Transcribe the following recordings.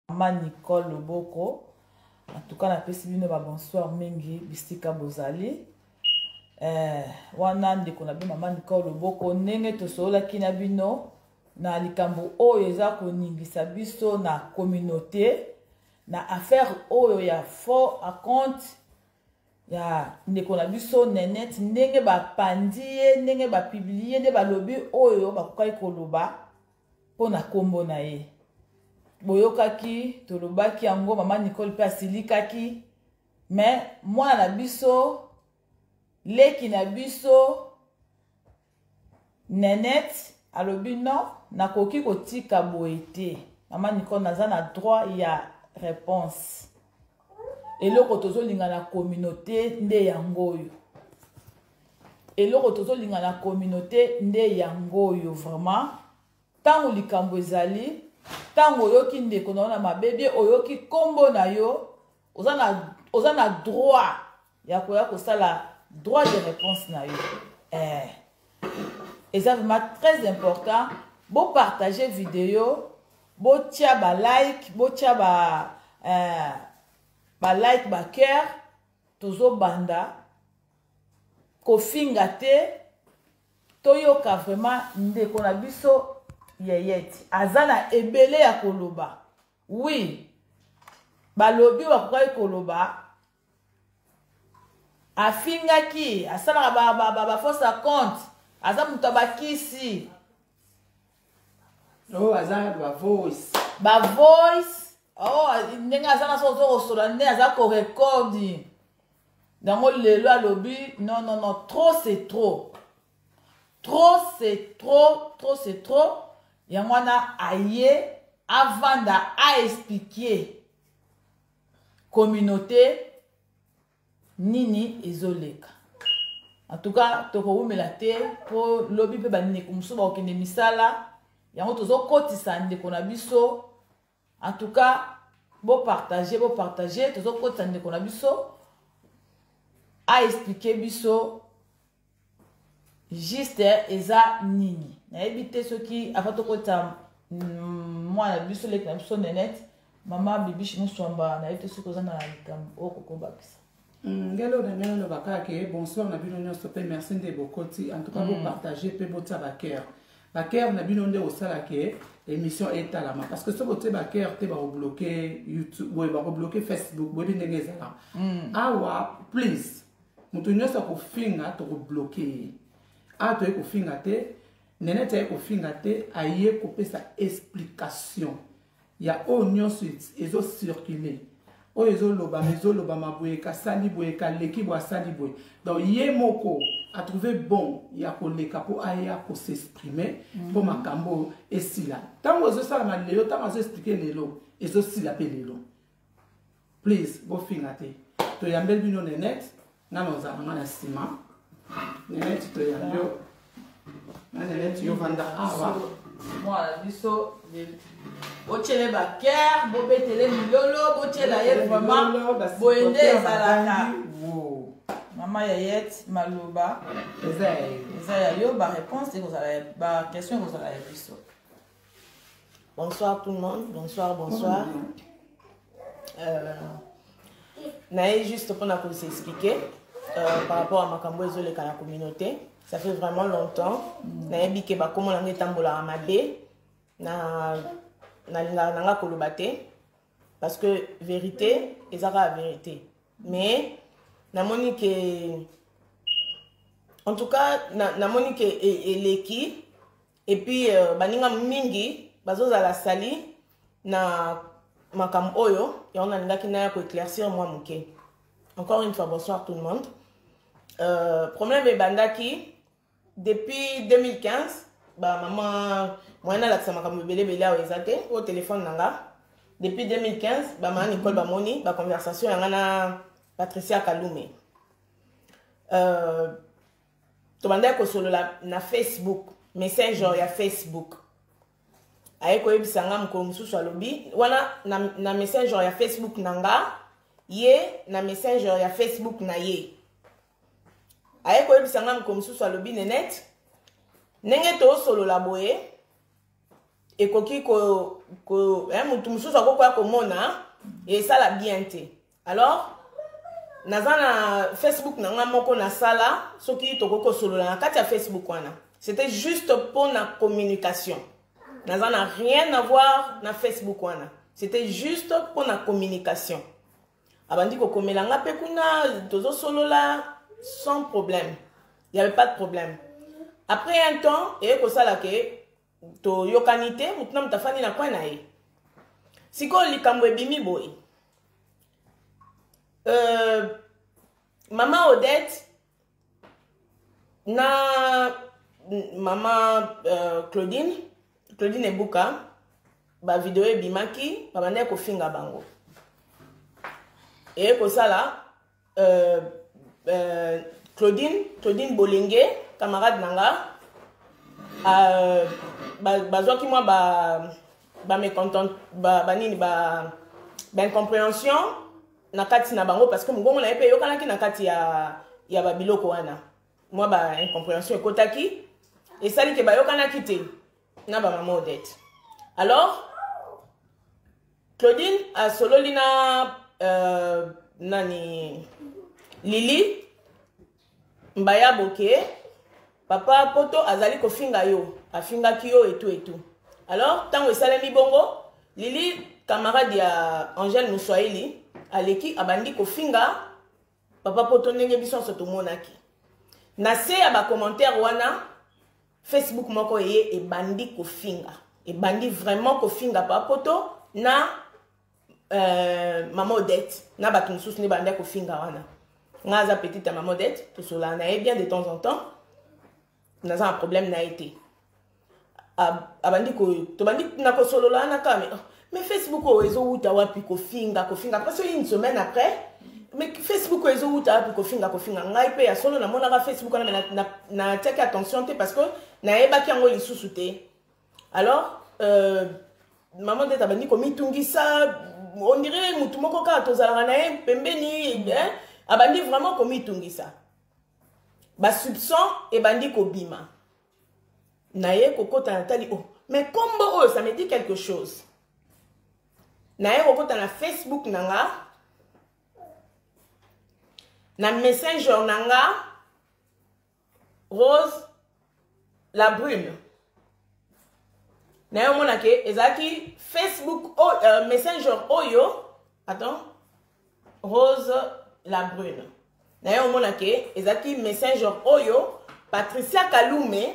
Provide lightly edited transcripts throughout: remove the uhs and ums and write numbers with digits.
Maman Nicole Loboko. En tout cas, na pesi bino ba bonsoir mingi bisika bozali. Wana ndeko na bi Maman Nicole Loboko ndenge tosola kina bino na likambo oyo eza koningisa biso na communauté na affaire oyo ya faux à compte ya ndeko na biso Nenette ndenge ba pandie ndenge ba publier ndenge ba lobi oyo bakokai koloba pona kombo na ye. Boyokaki tolobaki yango Maman Nicole pe asilikaki mais moi na biso leki na biso Nenette alobi non nakoki kotika boete. Maman Nicole naza na droit ya réponse eloko tozolinga na communauté nde yangoyo eloko tozolinga na communauté nde yangoyo vraiment tango likambo ezali tango oyoki ndeko na mabebe oyoki kombo na yo oza na droit ya koya kosala droit de réponse na yo et ça vraiment très important bo partager vidéo bo tia ba like bo tia ba like ba cœur tozo banda kofinga te toyoka vraiment ndeko na biso yeyeti azana ebele ya koloba oui balobi bakokai koloba afingaki asalaka ba fausse compte aza mutu bakisi oh aza ba voice oh ndenge aza na sozo kosola nde aza ko recordi dango lelo alobi non trop c'est trop c'est trop yango wana aye avanda a expliquer communauté nini ezoleka. En tout cas tokoumela te po lobi pe bandeko musu bakokende misala yango tozokotisa ndeko na biso. En tout cas bo partager tozokotisa ndeko na biso a expliquer biso juste eza nini na ebite soki afato kota mwana biso lek na biso Nenette mama bibishi muswamba na ete soki ozana na likambo okokobakisa ngelo na ngelo bakake bonsoir na bino nyonso pe merci nde bokoti en tout cas bo partager pe bota ba cœur na bino nde osala ke émission etalama parce que soki otie ba cœur te ba bloquer YouTube boye ba bloquer Facebook boye ndenge ezala awa please mutu nyonso kofinga to bloquer ato eko finga te Nenette eko finga te aye kopesa explication ya o nyonso ezo circuler o ezo loba maboye ka sali boye ka leki bo sali boye donc ye moko a trouvé bon ya koleka po aya ko s'exprimer po makambo esila tango ezo sala malelo tango ezo expliquer lelo ezo sila pe lelo please bo finga te to yambel bino Nenette ngano za ngana sima Nenette to yambio Nenette yo vanda awa moi biso bochele ba cœur bobetele milolo bochela ye vraiment boende ezalaka mama yayet maloba eza ya yo ba réponse et ba question que la biso. Bonsoir tout le monde, bonsoir. Naïe juste pour nous expliquer par rapport à Makambo et Zoleka la communauté. Ça fait vraiment longtemps. Naïe bike ba comment on a tambola amabé na linganga kolobate parce que vérité ezara la vérité. Mais na monique en tout cas na monique eleki et puis baninga mingi bazoza la sali na makam oyo et on a linga na ko éclaircir moi muke. Encore une fois bonsoir tout le monde. Problème est bandaki depuis 2015 ba maman moi na la sama comme belé awezate au téléphone nanga depuis 2015 ba maman Nicole Bamoni ba conversation yanga na Patricia Kalume to banda ko solo na Facebook messenger ya Facebook aye ko ebisanga mko mususu alobi wana na messenger ya Facebook nanga ye na messenger ya Facebook na ye aye ko ebisanga mko mususu alobi Nenette nenge to solo la boye ekoki mutu mosusu akokoya komona esala bien te. Alors naza na Facebook nanga moko na sala soki tokoko solola na kati ya Facebook wana. C'était juste pour la communication. Naza na rien à voir na Facebook wana. C'était juste pour la communication. Abandi ko komelanga pe kuna tozo solola sans problème. Il n'y avait pas de problème. Après un temps, et ko sala ke to yokanite mutuna mutafani na kwa na ye. Siko likambo ebimi boy. Maman Odette na maman Claudine Ebuka ba vidéo ebimaki ba bande ko finga bango. Et ko sala Claudine Bolenge camarade nanga bazwaki moi ba mécontent ba nini ba incompréhension na kati na bango parce que mongongo na epe yokanaki na kati ya ba biloko wana moi ba incompréhension ekotaki et sali ke ba yokanaki te na ba maman Odette. Alors Claudine a sololi na nani Lili mbaya boke papa poto azali kofinga yo afingaki yo et tout. Alors tango esalemi bongo Lili camarade ya Angèle Moussoaili aleki abandi kofinga papa poto ndenge biso so tomonaki na se ya ba commentaire wana Facebook moko eye ebandi kofinga ebandi vraiment kofinga papa poto na maman Odette na bato mosusu ne bandi kofinga wana ngaza petite maman Odette to sola na bien de temps en temps naza un problème na été abandi ko to bandi na ko solola na kame mais Facebook ezo uta wapi kofinga parce que une semaine après mais Facebook ezo uta wapi kofinga ngai pe ya solo na mona ka Facebook na teke attention te parce que na eba ki ngo lisusu te. Alors maman de tabandi ko mitungisa on dirait mutu moko ka tozala na ye pembeni abandi vraiment ko mitungisa ba soupçon e bandi ko bima na ye kokota na tali mais combo ça me dit quelque chose. Na ye kokota na Facebook nanga na Messenger nanga Rose la brune na ye mona ke ezaki Facebook Messenger oyo attends Rose la brune na ye mona ke ezaki Messenger oyo Patricia Kalume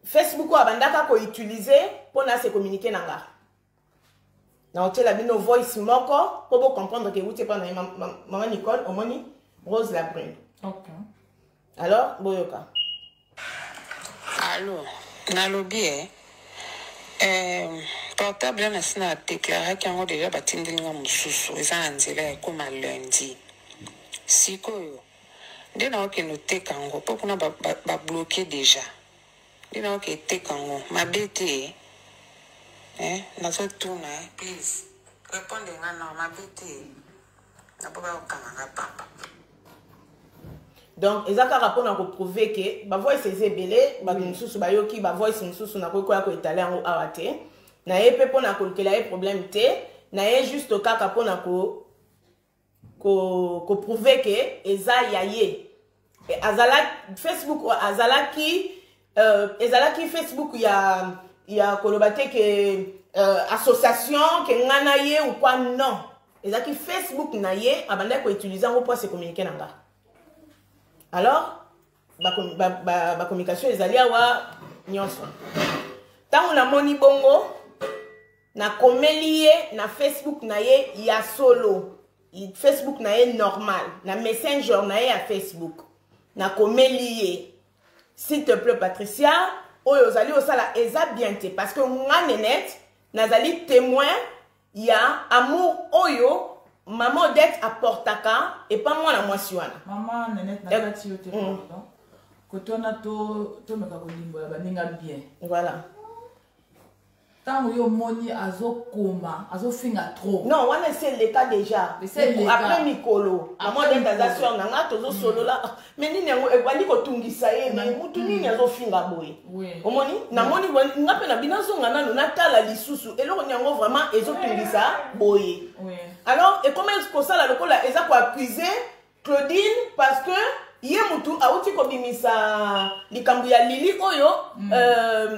Facebook o abandaka ko utiliser pour na se communiquer nanga. Na hotel abino voice moko pour vous comprendre que vous êtes pas maman Nicole omoni Rose la brune. OK. Alors boyoka. Allô, nalobi portable na sina déclaré qu'il déjà batindelinga mususu eza nzela comme lundi. Sikoyo. Ndena okeno tekango po kuna ba bloquer déjà. Ndena okeno tekango mabete please. Répondez-moi non, ma bête. Donc, ezaka rapport na ko prouver que ba voice ezebele ba mususu ba yoki ba voice mususu na ko ko étaler en awate. Na yepe pona ko kela problème te, na ye juste kaka pona ko prouver que eza yaye. Azala Facebook azalaki Facebook ya kolobate que association que ngana ye ou quoi non. Ezaki Facebook na ye abanda ko utiliser ngo pour se communiquer nanga. Alors ba communication ezali awa nyonso. Tango na moni bongo na komeli ye na Facebook na ye ya solo. Facebook na ye normal, na Messenger na ye ya Facebook. Na komeli ye. S'il te plaît Patricia, oyo ozali osala eza bien te parce que nga nenet nazali témoin ya amour oyo maman Odette apportaka et pas moi la mwasi wana. Maman nenet na kati yo te pardon. Kotona to meka ko limbola baninga bien. Voilà. tant yo moni azo koma azo finga trop non wana c'est le cas déjà après mikolo maman d'être sur nanga tozo solo là mais nini yango ebandi ko tungisa ye mais mutu nini azo finga boye omoni na moni ngape na binazo ngana na tala lisusu eloko nyango vraiment ezo tungisa boye alors et comment est-ce que ça la lokola eza ko accuser Claudine parce que ye mutu auti ko bimisa likambu ya Lili oyo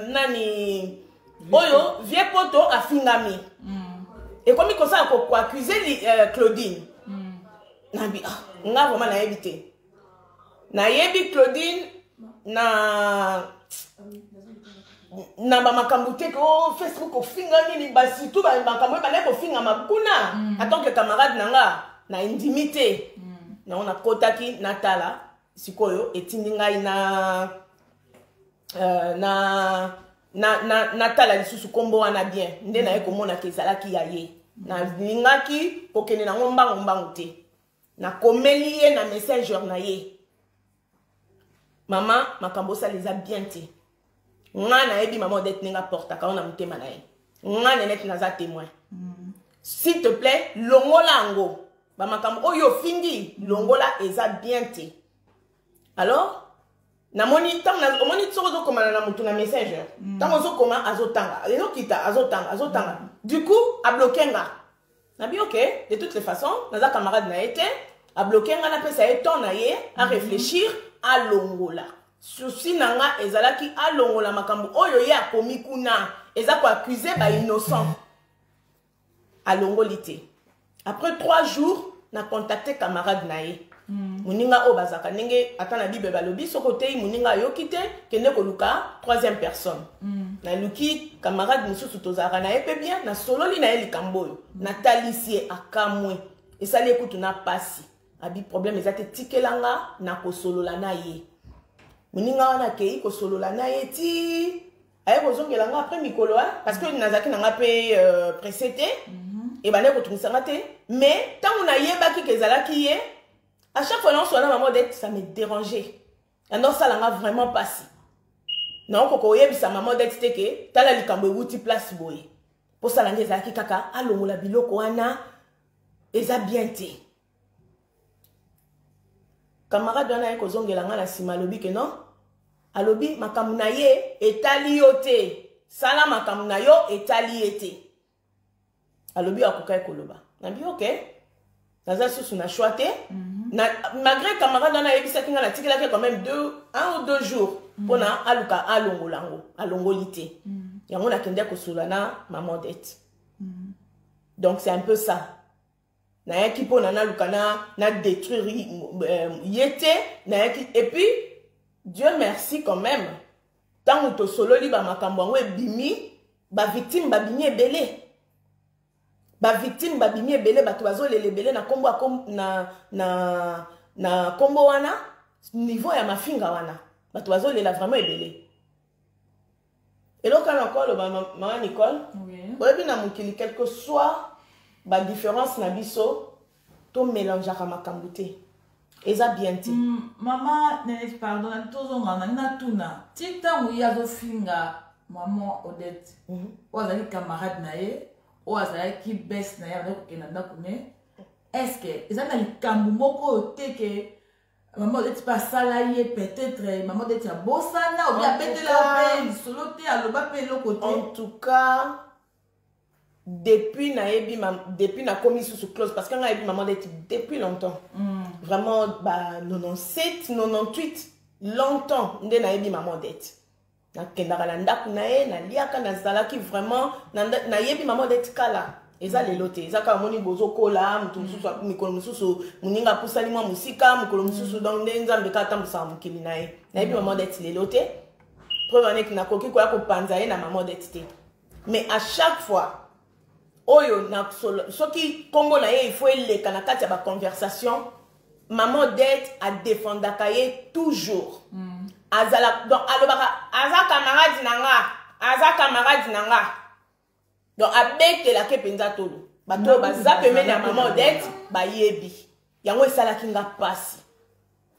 nani oyo vie poto afingami et comme il ça ko accuser Claudine nabi nga vraiment na yebité na yebi Claudine na ba makambu te ko Facebook ko fingami ni basi tout ba makambu ba ko finga makuna en tant que camarade nanga na intimité na on a kotaki natala sikoyo etindi ngai na tala lisusu kombo wana bien nde na ye komona ke ezalaki ya ye na lingaki kokende nango mbangu te na komeli ye na messenger na ye mama makambo osala eza bien te nga nayebi mama Odette ndenge aportaka wana motema na ye nga nenete naza témoin s'il te plaît longola yango bamakambo oyo ofingi longola eza bien te alors namoni tant na omoni tsoko komana na mutu na messenger tant ozo koma azotanga ezokita azotanga du coup a bloqué nga na bi OK de toutes les façons naza camarade na été a bloqué nga na pesa ye temps na ye à réfléchir à longola souci nanga ezalaki a longola makambo oyo ye akomi kuna eza ko accuser ba innocent a longolité après 3 jours na contacté camarade na ye muninga o bazaka ndenge atana bibe balobi sokote muninga yokite kende ko luka 3e personne na luki camarade mususu tozaka na epe bien na sololi na elikamboyo na talisie akamwe esali ekutu na pasi abi problème ezate tikelanga na ko solola na ye muninga wana kei ko solola na ye ti aye ko zongela nga après mikolo parce que nazaki nanga pe précédé et bane ko tumisanga te mais tant on a yebaki kezalaki ye à chaque fois, on maman Odette, ça me dérangeait. Alors ça l'a vraiment passé. Non, koko yebi sa maman Odette teke, tala likambo wuti place boye. Pour ça l'ange zaki kaka, alo la biloko wana, eza bien te. Camarade wana yeko zongela nga na sima lobi ke non, alobi makamu na ye etali yo te. Sala makamu na yo etali ye te. Alobi akoka ekoloba. Nabi OK. Naza susu na choite. Malgré camarade on a ebisaki nga na tikela quand même 1 ou 2 jours pour na aluka alongolango alongolité yango na kende ko sulana maman Odette donc c'est un peu ça na yaki po na aluka na détruire yete na yaki et puis Dieu merci quand même tant to sololi ba makambo ngo ebimi ba victime ba bini ebele ba victime ba bini ebele bato bazolele ebele na kombo na kombo wana niveau ya mafinga wana bato bazolela vraiment ebele eloko na kolo maman Nicole oyebi na mokili quelque soit ba différence na biso to mélangeaka makambo te eza bien te maman nene pardon tozonga na tuna ti ntango ye azofinga maman Odette oyo azali camarade na ye o azalaki bes na ya ko kenanda kune est-ce que ezana likambu moko teke maman Odette pas sala ye peut-être maman Odette ya bosana ou bien betela pe solo te aloba pe loko te en tout cas depuis na commis sous clause parce que nga yebi maman Odette depuis longtemps vraiment ba 97 98 longtemps nde na yebi maman Odette na kendaka na ndaku na ye na liaka na zalaki vraiment na yebi maman Odette kala eza lelo te eza kaka moni bozokola mutu mususu mikolo mususu muninga pusali mwa musika mikolo mususu donc nde nzambe kaka tambusaka mokili na ye na yebi maman Odette lelo te preuve aneki nakoki koya kopanza ye na maman Odette te mais à chaque fois oyo na soki kombo na ye il faut eleka na kati ya baconversation maman Odette adefendaka ye toujours azala donc alobaka aza camarade nanga donc abetela ke penza tolo bato baza pemene ya maman Odette bayebi yango esalaki nga pasi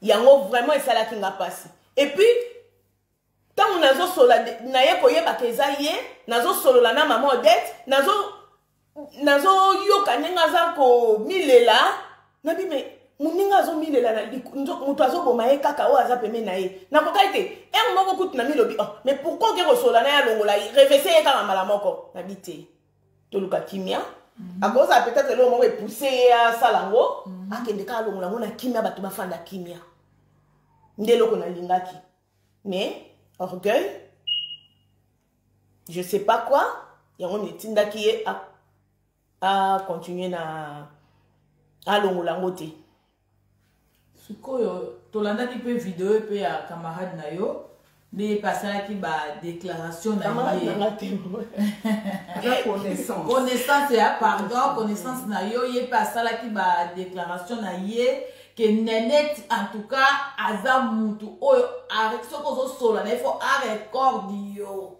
yango vraiment esalaki nga pasi et puis Tant nazo sola na ye koyeba keza ye, nazo solola na maman Odette, nazo yoka nenga za ko milela, nabi me muninga zo milela na muto azo boma ye kaka o aza peme na ye. Na ko kaite, moko kutu na milobi, mais pourquoi ke sola na ya longola revese ye kaka mala moko na bité. Toluka kimia. A cause peut-être le moment où poussé à salango, akende ka longola na kimia batu bafanda kimia. Ndelo ko na lingaki. Mais orgueil, je sais pas quoi, il y a un étinda qui est à continuer à l'ongolangote. Sukoyo, tolanda ki pe vidéo et pe à camarade na yo, ne passé qui ba déclaration na connaissance. Connaissance ya pardon, connaissance na yo, ye passé qui ba déclaration na ye. Que Nenette, en tout cas, Azamutu, avec ce qu'on sola, il faut arrêter yo.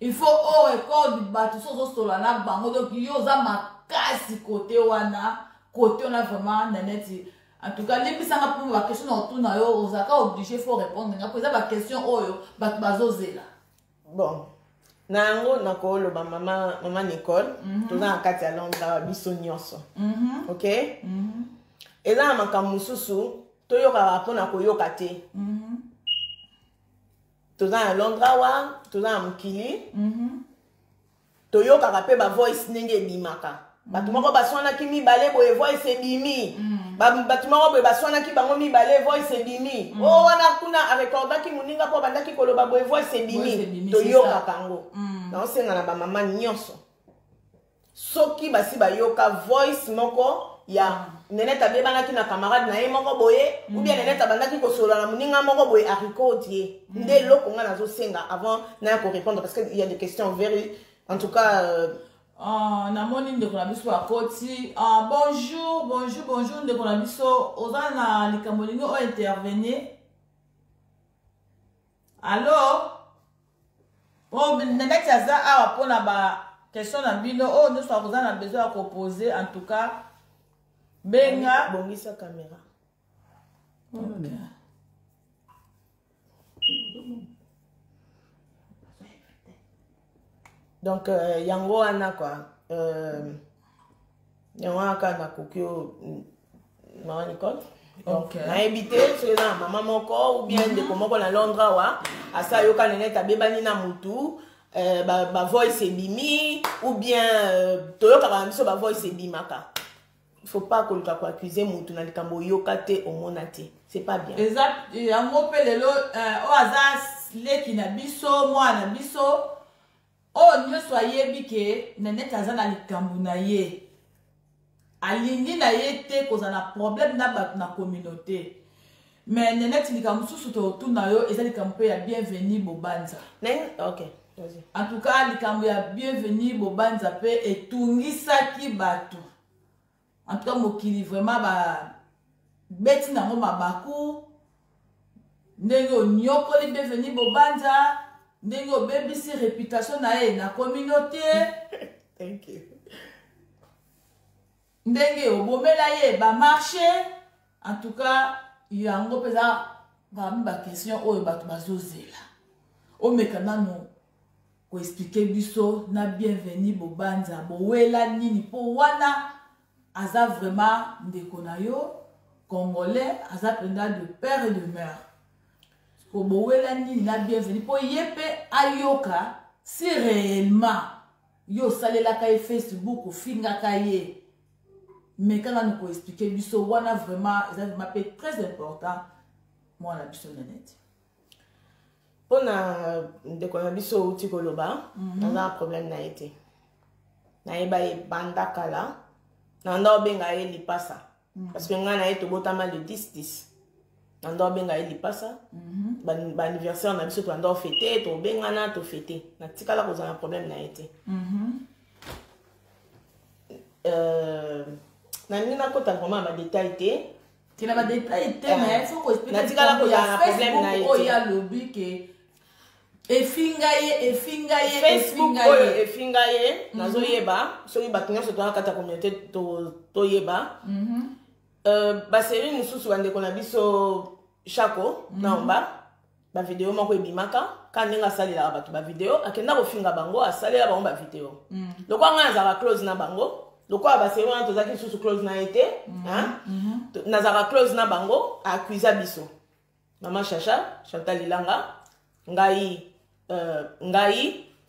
Il faut record du bateau, ce sola, na bango, donc yo za makasi côté wana, côté on a vraiment Nenette. En tout cas, les pisanga pour la question autour na yo, ozaka obligé faut répondre. Nga poser la question oyo, bat bazozela. Bon. Nango nako lo ba mama Nicole toza akati ya Londra biso nyonso OK eza makambo mususu toyoka pona koyoka te toza na Londra wa toza na mukili toyoka pe ba voice ndenge bimaka batu moko baswana ki mibale boye voice ebimi batu moko boye baswana ki bango mibale voice ebimi o wana kuna recorda ki muninga po bandaki koloba boye voice ebimi toyoka kango na osenga na ba mama nyonso soki basi bayoka voice moko ya Nenette abebana ki na camarade na ye moko boye ou bien Nenette bandaki kosola na muninga moko boye a record ye nde loko nga nazo senga avant na ko répondre parce que il y a des questions very en tout cas namoni ndeko na biso akoti bonjour ndeko na biso oza na likambo lingi o intervenir allo Nenette aza awa pona ba question na bino nous sommes na besoin de poser en tout cas benga bongisa caméra donc yango wana quoi yango aka na kokio mama Nicole donc na habité sur la maman moko ou bien de komoko na Londres wa asa yoka Nenette abebani na mutu ba voice ebimi ou bien toyoka ba miso ba voice ebimaka. Il faut pas que l'on accuser mutu na likambo yoka te omonate, c'est pas bien. Exact, yango pe lelo o azas leki na biso moi na biso nyonso ayebi ke Nenette aza na likambo na ye alingi na ye te koza na problème na bato na communauté mais Nenette likambo susu to na yo eza likambo pe ya bienvenue bobanza OK, vas-y. En tout cas likambo ya bienvenue bobanza pe etungisaki bato en tout cas mokili vraiment ba beti nango mabaku ndenge onyokoli bienvenue bobanza ndenge obebisi réputation na ye na communauté. Thank you. Ndenge obomela ye ba marché en tout cas yango peza ba question oyo bato bazozela omeka nano ko expliquer biso na bienvenue bobanza bowela nini po wana aza vraiment ndeko na yo congolais aza penda de père et de mère ko bowela nini na bienvenue po yepe ayoka si réellement yo salela ka Facebook finga ka ye mais quand on peut expliquer biso wana vraiment ça m'appelle très important moi la biso Nenette pona ndeko na biso uti koloba na problème na été na eba e banda kala na ndo benga ye lipasa parce que nga na ye tobotama le 10 na ndo benga ye lipasa ba anniversaire na biso to ndo fêter to benga na to fêter na tikala ko za problème na été na kota vraiment ba détail te qui na ba détail te mais il faut ko expliquer na tikala ko za problème na été o ya lobby ke efingaye Facebook oyo efingaye nazoyeba soki bato nyonso toza kati ya communauté toyeba baseri mosusu bandeko na biso Chako na omba ba vidéo moko ebimaka ka ndenge asalelaka bato ba vidéo akenda kofinga bango asalela bango ba vidéo lokwa nga nazaka close na bango lokwa baseri wana tozalaki susu close na ye te nazaka close na bango akuiza biso mama Chacha Chantal Lilanga ngai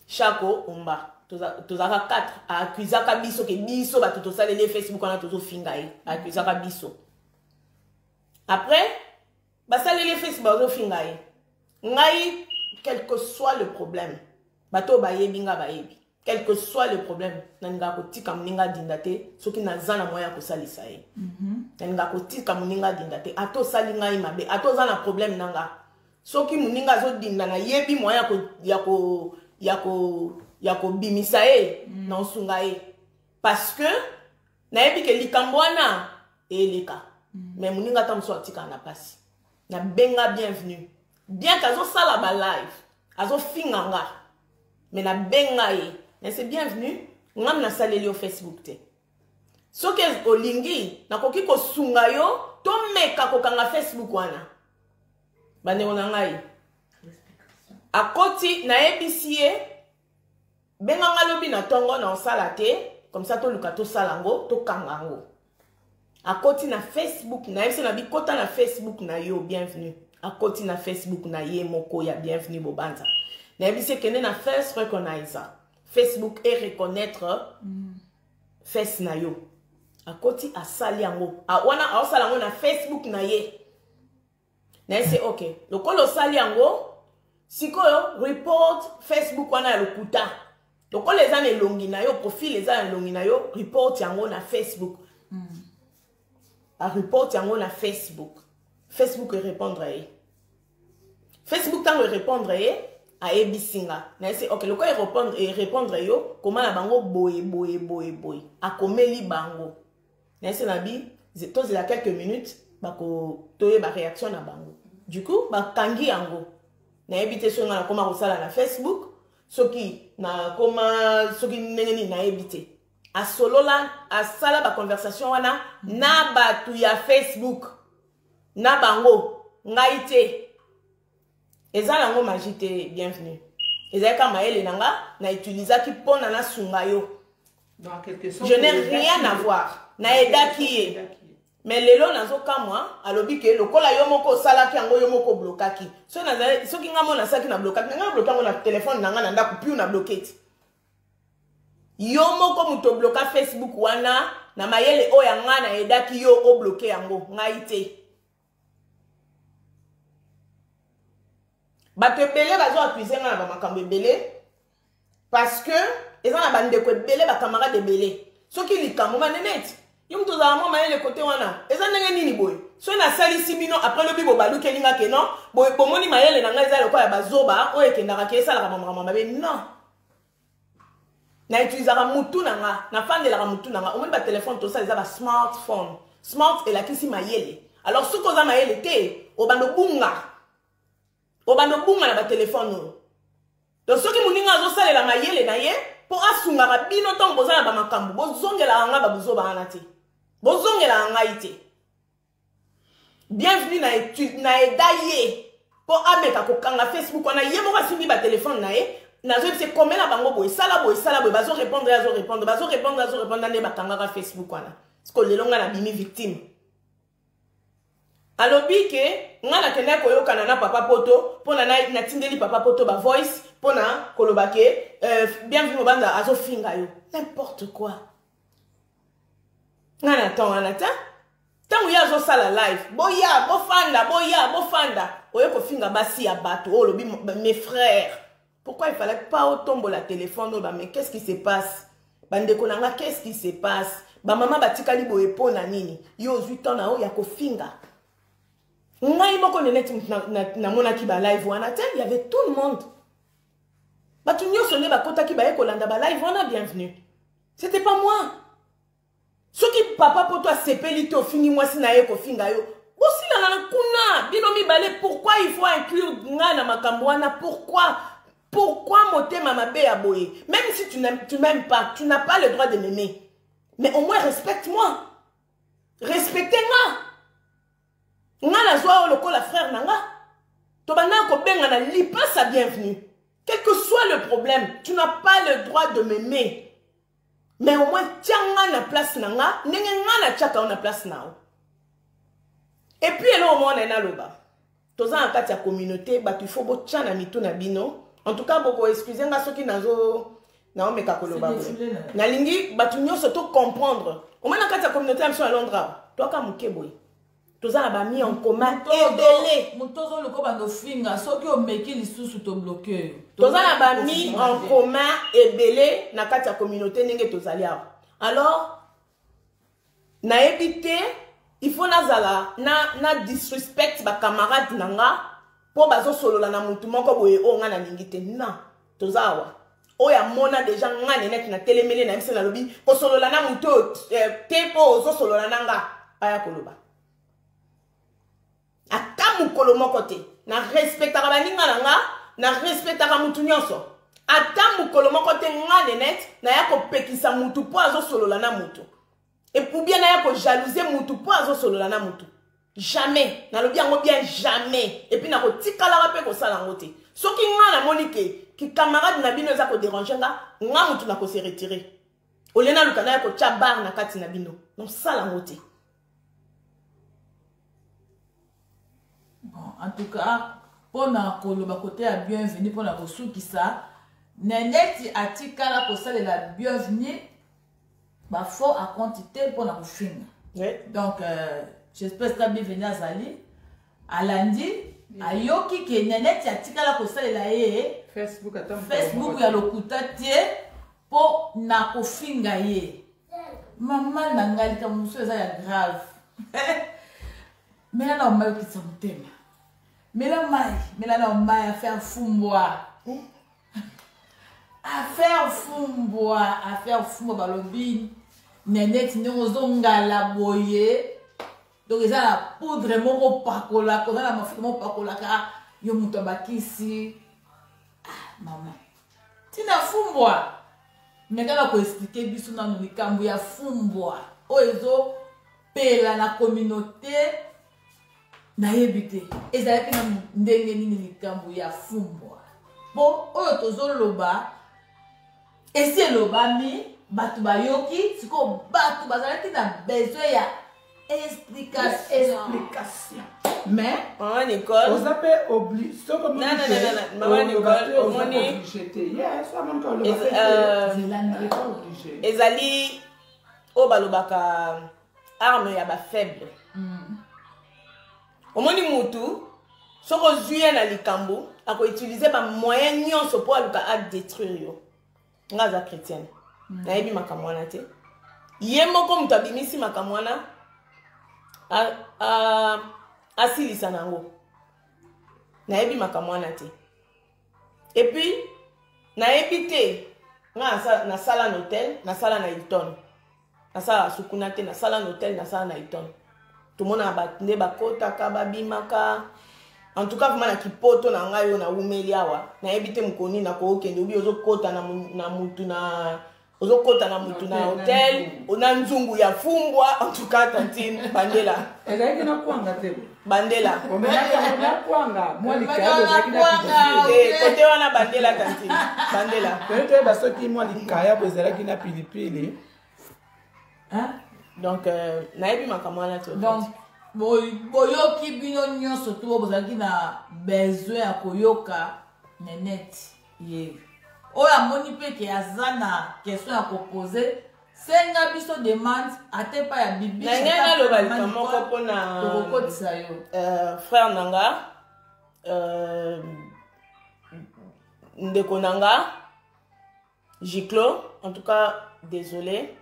Shako Umba tozalaka 4 akuizaka biso ke biso bato tosaleli Facebook wana tozofinga ye akuizaka biso après basaleli Facebook bazofinga ye ngai quel que soit le problème bato bayebi nga bayebi quel que soit le problème naninga kotika moninga dinda te soki naza na moya kosalisa ye naninga kotika moninga dinda te atosali ngai mabe atoza na problème nanga soki moninga azodinda nayebi moya ya kobimisa ye na osunga ye parce que nayebi ke likambo wana eleka mais moninga ata mosu atika na pasi na benga bienvenue bien qu'azosala ba live azofinga nga mais na benga ye mais c'est bienvenu ngam na saleli au Facebook te soki olingi nakoki kosunga yo to meka kokanga Facebook wana bane ona ngai akoti na ebisi ye benga ngalobi na tongo na osala te comme ça to luka to salango to kangango akoti na Facebook na ebisi na bikota na Facebook na yo bienvenue akoti na Facebook na ye moko ya bienvenue bobanza na ebisi kende na face recognizer Facebook et reconnaître face na yo akoti asali yango wana aosala yango na Facebook na ye na ese ok lokolo osali yango sikoyo report Facebook wana ya lokuta lokolo eza na elongi na yo profil eza na elongi na yo report yango na Facebook a report yango na Facebook répondre ye Facebook tango répondre ye a ebisinga na ese ok loko répondre yo comment na bango boye akomeli bango na ese na bi tozela quelques minutes bako toye ba réaction na bango du coup bakangi yango na ebite so nga na koma kosala na Facebook soki nengeni na ebite asolola asala ba conversation wana na batu ya Facebook na bango ngai te eza nango magie te bienvenue eza ka maele nanga na utilizaki pona na sunga yo je n'ai rien à voir na edaki ye mais lelo nazoka moi alobi ke lokola yo moko salaki yango yo moko blokaki soki nga mona saki na blokaki nga blokango na téléphone nanga na ndako puis na bloquette yo moko muto bloka Facebook wana na mayele oya nga na edaki yo o bloquer yango ngai te bato ebele bazo accuser nga na bamakambo ebele parce que eza na bandeko ebele bacamarade ebele soki likambo baneneti yo mutu ozala mwa mayele kote wana eza ndenge nini boye so nasalisi bino après lobi bobalukelinga ke non boye bomoni mayele na ngai eza lokola ya bazoba oyo ekendaka ke esalaka mamakamba mabe non na utilisaka mutu na nga nafandelaka mutu na nga omoni batelefone tosala eza basmartphone smart elakisi mayele alors soki oza mayele te obanda obunga na batelefone oyo donc soki moninga azosalela mayele na ye mpo asungaka bino ntango boza na bamakambo bozongelaka nga babuzoba wana te bozongelaka ngai te bienvenue na eda ye mpo ameka kokanga Facebook wana ye moko asimbi batelefone na ye nazoyebisa komela bango boye sala boye bazorépondre nde bakangaka Facebook wana siko lelo nga na bimi victime alobi ke nga nakende koyokana na papa poto mpona natindeli papa poto ba voice mpona koloba ke bienvenue mobanza azofinga yo n'importe quoi nga na ntango wana ta ntango ye azosala live boya bofanda oye kofinga basi ya bato oyo olobi mes frères pourquoi il fallait pas otombola téléphone oyo mais qu'est-ce qui se passe bandeko nanga qu'est-ce qui se passe bamama batikali boye mpona nini yo ozwi ntan na oyo ya kofinga ngai moko neneti namonaki ba live wana te il y avait tout le monde bato nyonso nde bakotaki baye kolanda ba live wana bienvenue c'était pas moi soki papa poto asepeli te ofingi mwasi na ye kofinga yo bosilanga na kuna bino mibale pourquoi il faut inclure nga na makambo wana pourquoi motema mabe ya boye même si tu m'aimes pas tu n'as pas le droit de m'aimer mais au moins respecte-moi respectez nga nga nazwa lokola frère nanga to bana ko bengana li pas sa bienvenue. Quel que soit le problème, tu n'as pas le droit de m'aimer. Mais au moins, tiens na place nanga, nenge na chaka na place nao. Et puis, là, au moins, on est là, là-bas. Tous en cas, la communauté, bah, il faut que tu aies mis tout na bino. En tout cas, beaucoup excusez moi ceux qui n'ont na me kakoloba. Na lingi, bah, tu n'as surtout comprendre. Au moins, dans la communauté, ils sont à Londres. Toi, comme Mukeboy. Tous en mis en commun et délai. Mutozo le commando finga, ceux qui ont meki les sous te bloquer. Tous en mis en commun et délai na la communauté n'enge tous alors, na éviter. Il faut na disrespect ba camarade nanga po bazo solo la na mutu moko boye o nga na ningite na tozawa o ya mona déjà nga net na telemele na mse na lobi ko solo la na mutu te po zo solo la nanga aya koloba ata mukolo moko te na respectaka baninga nanga na respectaka mutu nyonso ata mukolo moko te nga net na ya ko pekisa mutu po azo solo la na mutu. Et pour bien aller jalouser moutou pour azo solo la na moutou. Jamais. Na lobi yango bien jamais. Et puis na ko tikala rape ko sala ngote. So ki nga na monike ki camarade na bino za ko déranger nga moutou na ko se retirer. Olena lukana ya ko tia bar na kati na bino. Non sala ngote. Bon, en tout cas, pour na koloba côté à bienvenue pour na ko soukisa, neneti atikala ko sala la bienvenue. Bah, faut à quantité pour la fin. Donc, j'espère que bienvenue à Zali. À lundi, à Yoki qui est net, il y a tika la salle là et Facebook il y a le koutate pour na ko finga ye. Maman nangali comme monsieur ça est grave. Mais là on m'a qui s'entend. Mais là on m'a faire fumboa. Affaire fumboa balobine. Nenet nyonzonga la boye. Donc ils ont la poudre moko pakola, qu'on a la mafia moko pakola ka yo muto bakisi. Ah maman. Tina fumboa. Mais quand on expliquer biso na likambo ya fumboa. O ezo pela na communauté na yebite. Ezali na ndenge nini likambo ya fumboa. Bon, oyo tozoloba esi elobami batu bayoki siko batu bazalaki na besoin ya explication. Mais maman Nicole vous avez obligé non maman Nicole omoni ezali o balobaka arme ya ba faible omoni mutu soko zuye na likambo ako utiliser ba moyen nyonso pour aluka a détruire yo nga za chrétienne na yebi makamwana te ye moko mutu abimisi makamwana asilisa nango na yebi makamwana te et puis na yebi te nga na sala na hôtel na sala na Hilton na sala sukuna te na sala na hôtel na sala na Hilton tout le monde a battu bakota ka babimaka. En tout cas, vraiment, na kipoto na ngayo na umeli awa na ebite mukoni na ko okende obi ozokota na mutu na ozokota na mutu na hotel ona nzungu ya fumbwa. En tout cas, tantine bandela ezaki na kwanga te bandela na kwanga moi likabo ezaki na côté wana bandela tantine bandela peut-être ba soki moi likaya ezalaki na pilipili hein. Donc na ebi makamwana to donc boyoki bino nyonso to bozalaki na besoin ya koyoka nenet ye oyo amoni mpe ke aza na question ya kopose senga biso demande ate pa ya bibi na ngai naloba lika moko mpona tokokotisa yo frère nanga ndeko nanga Giclo, en tout cas désolé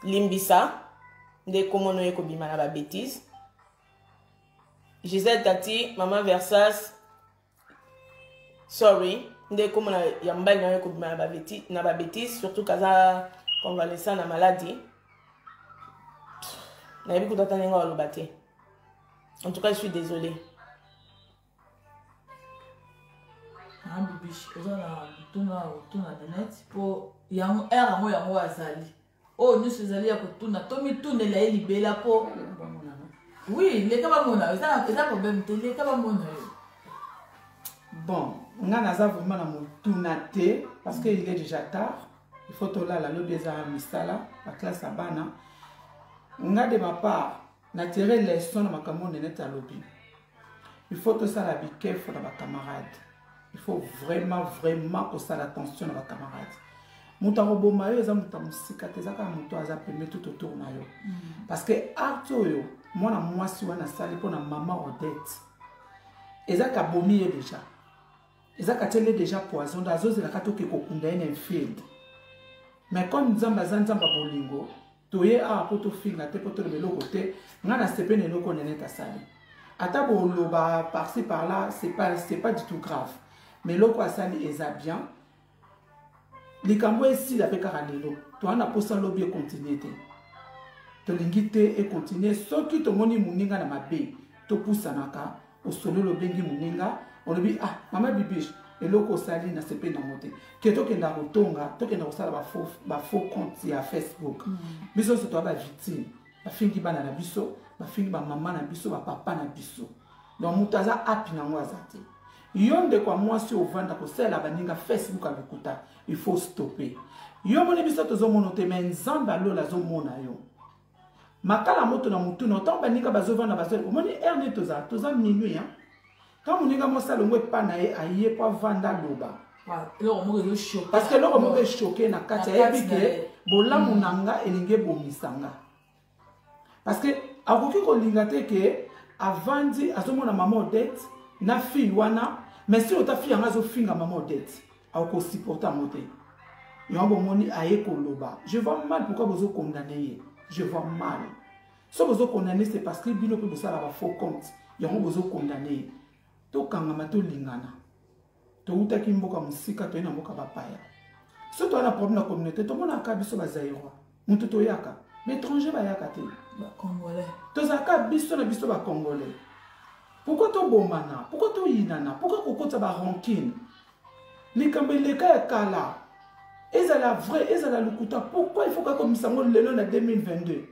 limbisa nde komono ye kobima na ba bêtise Gisèle Tati maman Versas sorry nde komona ya mbali na ye kobima na ba bêtise surtout kaza convalescent na maladie na yebi kutata ndenge aloba te. En tout cas je suis désolée. bibi oza na tuna net po yango era mo yango azali oh nyonso ezali ya kotuna tomitunela ye libela po oui leka bamona eza problème te leka bamona yo bon nga naza vraiment na motuna te parce que il est déjà tard. Il faut tolala lobi ezala misala la classe ya bana nga de ma part na tirer leçon na makambo nene ta lobi. Il faut tosala bikefo na bacamarade. Il faut vraiment kosala attention na bacamarade. Muta roboma yo eza muta musika te eza kaka muto aza pembe tout autour na yo. Parce que art oyo mwana mwasi wana sali mpona mama Odette eza ka bomi ye déjà. Eza ka tele déjà poison da azozela ka toke kokunda ene infield. Mais comme nzamba za nzamba bolingo toye a poto finga te poto le beloko te nga na sepene loko nene ta sali. Ata boloba par-ci par-là c'est pas du tout grave. Mais loko asali eza bien. Likambo esi la peka lelo to ana posa lobby e continuer te to lingite e continuer soki to moni muninga na mabe to poussa naka o solo lo bengi muninga on lobi ah mama bibish eloko sali na sepe na mote ke to kenda kotonga to kenda kosala ba faux compte ya Facebook biso so to ba victime ba fingi bana na biso ba fingi ba mama na biso ba papa na biso donc mutaza api na ngwa zate yonde kwa mwasi ovanda kosala baninga Facebook alukuta il faut stopper yo moni biso tozo monote mais nzamba lola zo mona yo makala moto na mutu no to baninga bazovanda bazole omoni erne toza minuit hein quand moninga mosala ngwe pa na ye aye pa vanda loba parce que loko mo choqué na kati ya bike bolamu nanga elinge bomisanga parce que akoki ko linga te ke avandi azomona mama Odette na fille wana mais si ota fille anga zo finga mama Odette ako supporter monter yombo moni aye ko loba je vois mal pourquoi vous condamner je vois mal si vous condamner c'est parce que bino peut ça va faux compte yombo vous condamner to kanga mato lingana to uta kimboka musika to ina mboka bapaya si to na problème na communauté to mona ka biso bazairwa mutu to yaka l'étranger ba yaka te ba congolais to zaka biso na biso ba congolais. Pourquoi tu bomana? Pourquoi tu yinana? Pourquoi tu as rancune? Les Kambeleka ya kala. Eza la vraie, eza la lukuta. Pourquoi il faut que comme ça le en 2022?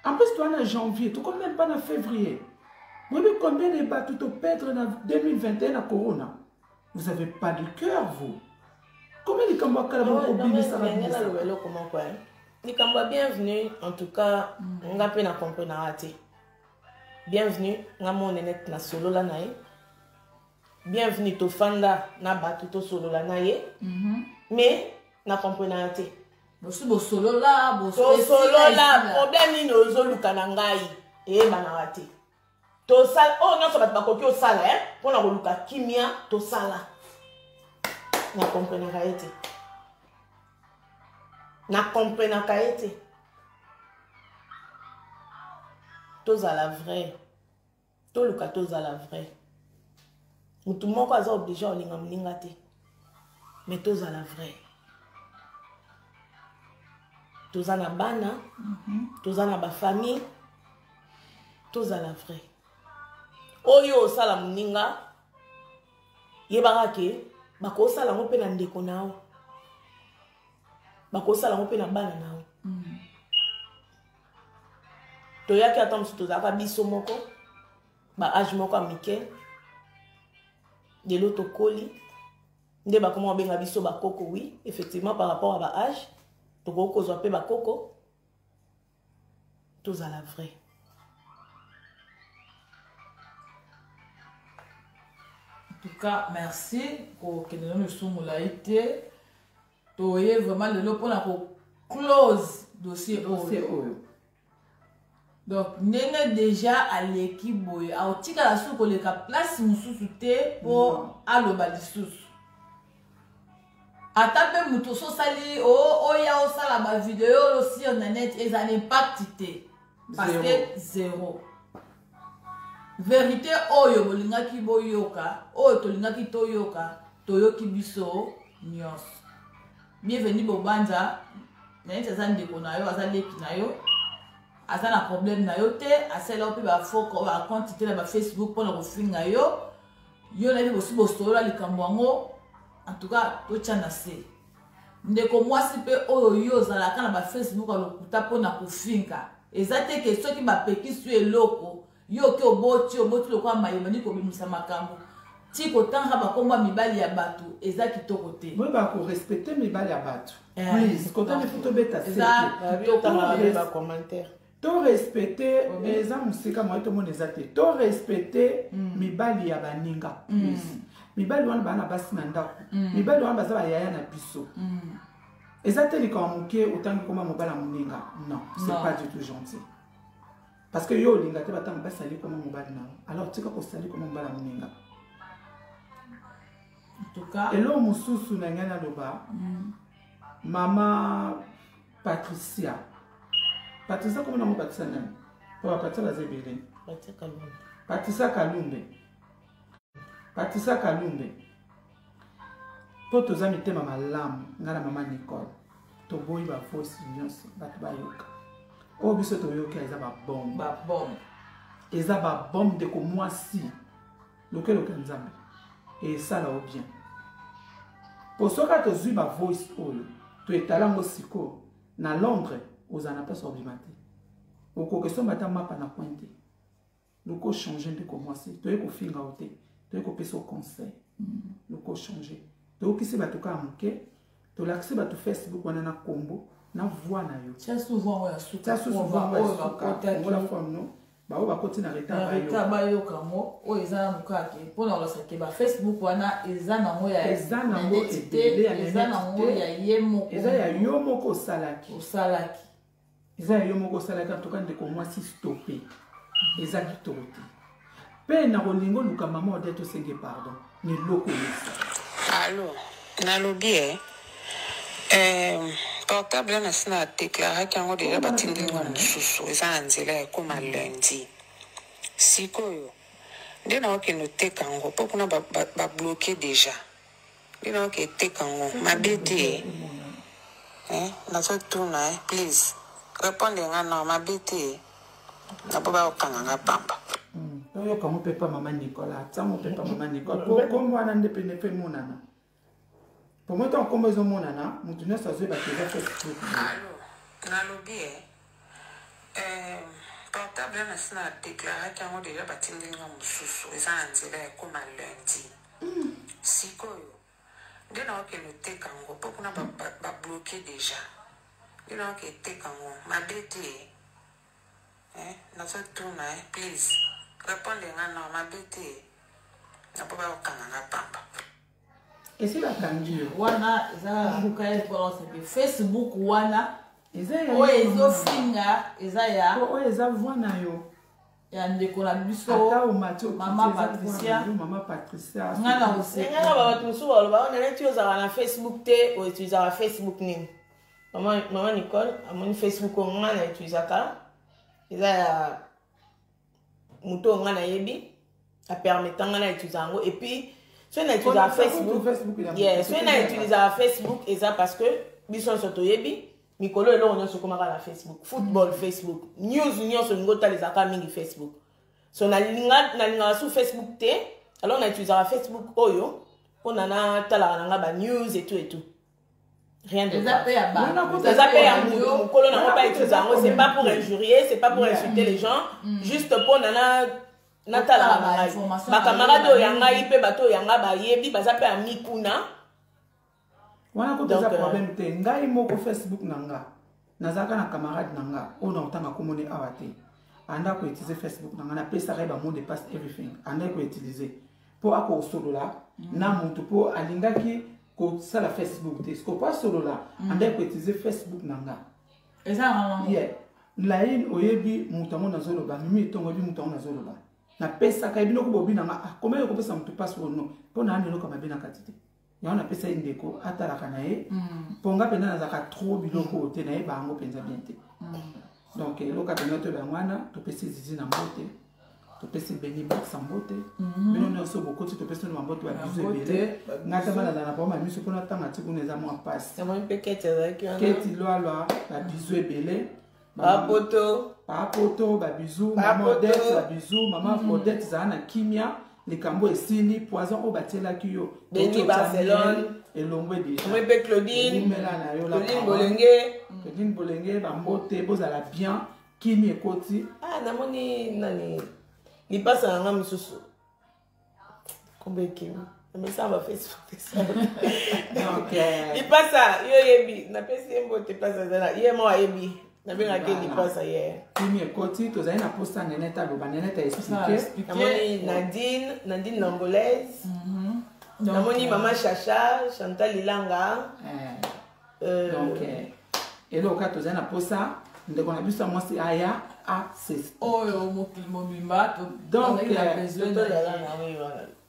En plus tu es en janvier, tu connais même pas en février. Vous savez combien de bateaux tu perdre en 2021 la corona? Vous avez pas de cœur vous. Comment les Kambaka la comment quoi? Les Kambaka bienvenue en tout cas, on a peine à comprendre raté. Bienvenue na mon net na solo la nae. Bienvenue to fanda na batu to solo la nae. Mais na comprendre te. Bo solo la, problème ni no zo luka na ngai. E bana wate. To sala oh non so bat bakoki o sala pour na luka kimia to sala. Na comprendre te. Na comprendre te. Tous à la vraie. Tout le cas, tous à la vraie. Tout le monde est obligé à l'ingate. Mais tous à la vraie. Tous à la bana. Tous à la famille. Tous à la vraie. Oyo sala muninga. Yebarake. Bako sala ngope na ndeko nao. Bako sala ngope na bana nao. Toyaki attendre surtout ça biso moko ba âge moko amike de l'autre coli nde ba comment benga biso ba koko oui effectivement par rapport à ba âge to koko zo pe ba koko tous à la vraie. En tout cas merci pour que nous sommes là été toye vraiment le lot pour la close dossier oyo. Donc, n'est déjà à l'équipe boy. A otika la sou ko le ka place mususu te pour aloba lisusu. Atape muto so sali o ya o sala ba vidéo aussi en net et ça n'impacte te parce que zéro. Vérité oyo bolinga ki boyoka, oyo tolinga ki toyoka, toyoki biso nyos. Bienvenue bobanza. Nene ça ndeko na yo, aza leki na yo. Asa na problème na yo te, asa la opi ba foko ba quantité na ba Facebook pour na kofinga yo. Yo na bi bosi bosolo likambo ngo. En tout cas, to tchana se. Ndeko mwasi pe oyo yo zala kana ba Facebook alokuta po na kofinga. Ezate ke soki ba peki su eloko, yo ke oboti lo kwa mayemani ko bimisa makambo. ti kotanga bakoma mibali ya bato eza kitoko te moi bakorespecte mibali ya bato please kotanga fo tobeta commentaire to respecte eza mosika moi tomona eza te to respecte mibali ya baninga please mibali wana bana basi na ndako mibali wana baza bayaya na biso eza te likambo moke otangi koma mobali ya moninga non c'est pas du tout gentil parce que yo olinga te batango basali koma mobali nao alors tika kosali koma mobali ya moninga elo mosusu na ngai naloba mama Patricia koma nango Patricia nani po bapatricia baza ebele Patricia Kalumbe po toza mitema malamu nga na mama Nicole toboyi bafosi nyonso bato bayoka oyo biso toyoka eza babombe eza babombe ndeko mwasi lokeloke nzambe esala o bien po soka tozwi bavoice oyo toetala yango sikoyo na Londres ozala na mpasi obima te okokesomba ata mapa na coin te loko change ndeko mwasi toye kofinga o te toye kopesa o conseil loko change toyokisi bato kaka moke tolakisi bato Facebook wana na kombo na voix na yo tia souvent oyo baoyo bakoti na reta bayoka ngo oyo eza na mokake mpona olosake bafacebook wana eza nango eza nango ya ye moko eza ya yo moko osalaki eza ya yo moko osalaki antoka ndeko mwasi stoppe eza kitoko te mpe na kolinga oluka mama ode tosenge pardon ni loko yesa alo nalobi portable na sina déclaraki yango deja batindelinga mosusu eza na nzela ya ekoma lundi sikoyo nde naokende oteka yango mpo kuna babloke deja nde naoke eteka yango mabe te nazotuna please réponde nga na mabe te na po baokanga nga pamba toyoka mopepa mama Nicolas ata mopepa mama Nicolas kombo wana nde pene mpe monana pour moi tant comme ils ont mon nana mon tunnel ça se bat déjà Facebook nalobi portable na sina déclaré kango déjà batindelinga mosusu eza na nzela ya koma lundi sikoyo nde naokende oteka yango mpo kuna babloke deja nde naoke eteka yango mabe te nazotuna please réponde nga na mabe te na po baokanga nga pamba esi bakangi yo wana eza buka balosake Facebook wana oyo ezofinga eza ya oyo eza voix na yo ya ndeko na biso mama Patricia ngana babato mosusu baloba ona neti ozala na Facebook te outilisaka Facebook nini mama Nicole amoni Facebook oyo nga na utilisaka eza ya moto oyo nga nayebi apermetanga na utiliza yango et puis so na utiliza Facebook so na utiliza Facebook eza parce que biso nyonso toyebi mikolo eloko nyonso ekomaka na Facebook football Facebook news nyonso olingi otalizaka mingi Facebook so nalingaka su Facebook te alors na utilizaka Facebook oyo mpona natalaka nanga banews et tout rien de ça eza pe ya moto mokolo nango bautiliza yango c'est pas pour injurier c'est pas pour insulter les gens juste mpona natala ngai bakamarade oyo ya ngai mpe bato oyo ya ngai bayebi baza mpe ya mikuna wana koteza problème te ngai moko Facebook na nga nazalaka na camarade na nga oyo na otanga komone awa te anda koutilize Facebook na nga napesaka ye bamot de passe everything anda koutilize mpo akosolola na motu mpo alingaki kosala Facebook te sikopo asolola anda koutilize Facebook na nga laine oyebi moto yango nazoloba mimi etongo oyebi moto yango nazoloba napesaka ye binoko bobi na nga komai okopesa motu pasi ono mpo na aneloko mabe na kati te yango napesa ye ndeko atalaka na ye mpo nga mpenza nazalaka trop biloko oyo te nayeba yango mpenza bien te donc eloko mpenza toyeba yango wana topesi zizi na mbote topesi beni baksa mbote bino nyonso bokoti topesi no mambote babizu ebele nga ta balala na bango bamiso mpona ntanga ti kuna eza mwa pasi keti lwalwa babizu ebele papoto babizu mama Odette babizu mama Odette zala na kimia likambo esili poison oyo batielaki yo Beni Barcelone elongwe deja mpe Claudine Bolenge bambote bozala bien kimi ekoti namoni nani lipasa nanga misusu Combien mais ça va faire ça. Donc, il passe ça, yo yebi, na pesi mbo te passe ça. Yé moi yebi, na bien que il passe hier. Kimi ekoti to zai na posta neneta loba neneta expliquer. Namoni Nadine Nangolaise. Namoni Maman Chacha, Chantal Ilanga. Donc et là au cas to zai na posta ndeko na biso moi c'est aya a c'est. Oh mobimba donc il a besoin de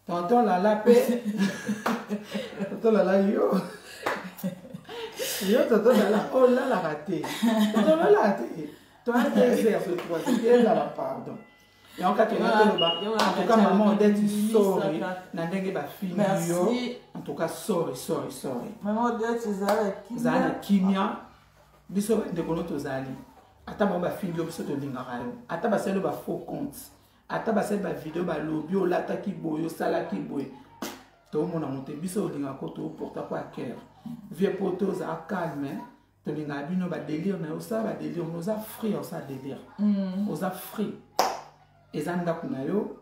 tonton Lala pe tonton Lala yo tonton Lala oh là la raté tonton Lala raté toi tu exerces le troisième là pardon et en cas en tout cas maman Odette sorry na ndenge ba fille yo en tout cas sorry maman Odette zala kimia biso ndeko no tozali ata ba fille yo biso to lingaka yo ata ba selo ba faux compte ata basel ba vidéo ba lobby olata ki boyo sala ki boy to mona monte biso olinga ko to porta kwa cœur vie poto za calme to linga bino ba délire na osa ba délire nous a free osa délire osa free ezanda kuna yo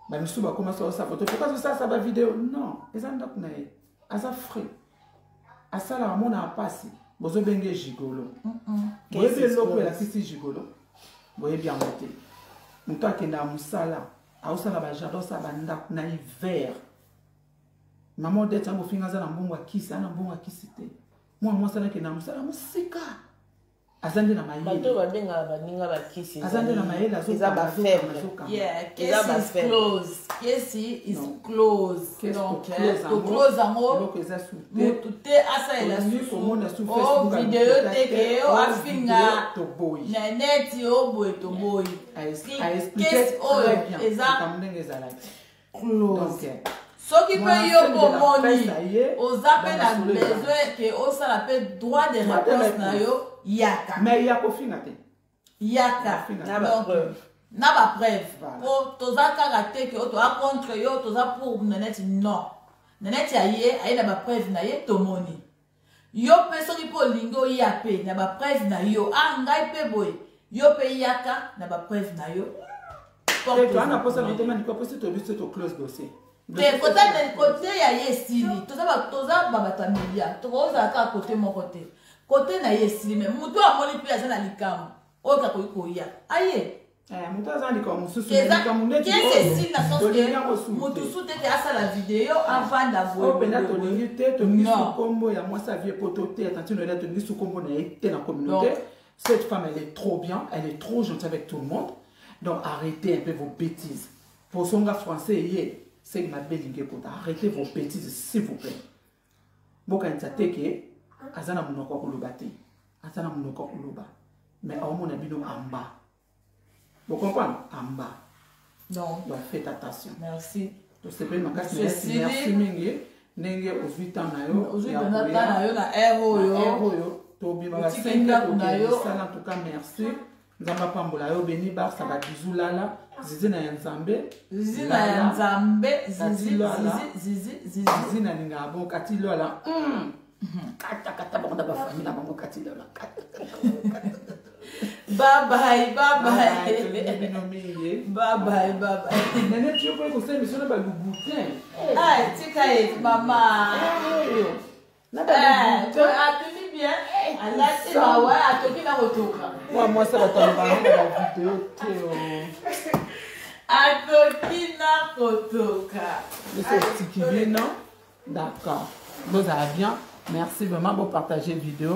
ba misu ba commence osa photo pourquoi ça ba vidéo non ezanda kuna ye asa free asala mona pasi bozo benge gigolo boye loko la kisi gigolo boye bien monté mutu akenda musala aosala bajardin osala bandako na hiver mama Odette yango finga aza na mbongo akisi ana mbongo akisi te mwana mwasi akenda musala mosika aza nde na mayele bato babenga baninga bakisi aza nde na mayele eza bafaible kesi is close donc to close yango mutu te asalela susu o video te ke o afinga na neti o boye to boye kesi oyo eza close soki mpe yo bomoni oza mpe na besoin ke osala mpe droit de réponse na yo yaka mais ya kofinga te yaka na bapreuve po toza kaka te ke o toza contre yo toza pour naneti non naneti aye na bapreuve na ye tomoni yo mpe soki mpe olingi oya mpe na bapreuve na yo ngai mpe boye yo mpe yaka na bapreuve na yo toana posa na otema nikoposi tobiso to close dossier te kote ya ye esili toza babata milia tokozala kaka kote moko te kote na ye esili me mutu amoni mpe aza na likambo oyo kakoki koya aye mutu aza na likambo mosusu esili na sonke mutu su te ke asala video avanda boye pena tolingi te tolingi su kombo ya mwasi avie poto te attention noyeda tolingi su kombo na ye te na communauté cette femme elle est trop bien elle est trop gentille avec tout le monde donc arrêtez un peu vos bêtises pour son gars français hier c'est ma belle pour arrêtez vos bêtises s'il vous plaît bokanisa teke azana munoko koloba te azana munoko koloba mais au mon abino amba vous comprenez amba donc faites attention merci to sepe makasi merci mingi ndenge ozwita na yo na yo na yo to bima senga na yo sala en tout cas merci nzamba pambola yo beni bar sa ba bizulala zizi na nzambe zizi na ninga bon kati lola kata bonda ba famille na bongo kati lola bye bye nene tu peux conseiller monsieur na ba lubutin tika et mama na ba lubutin atumi bien alati bawa atoki na kotoka moi ça va tomber dans la vidéo Théo atoki na kotoka c'est Tikibino d'accord vous allez bien merci vraiment pour partager vidéo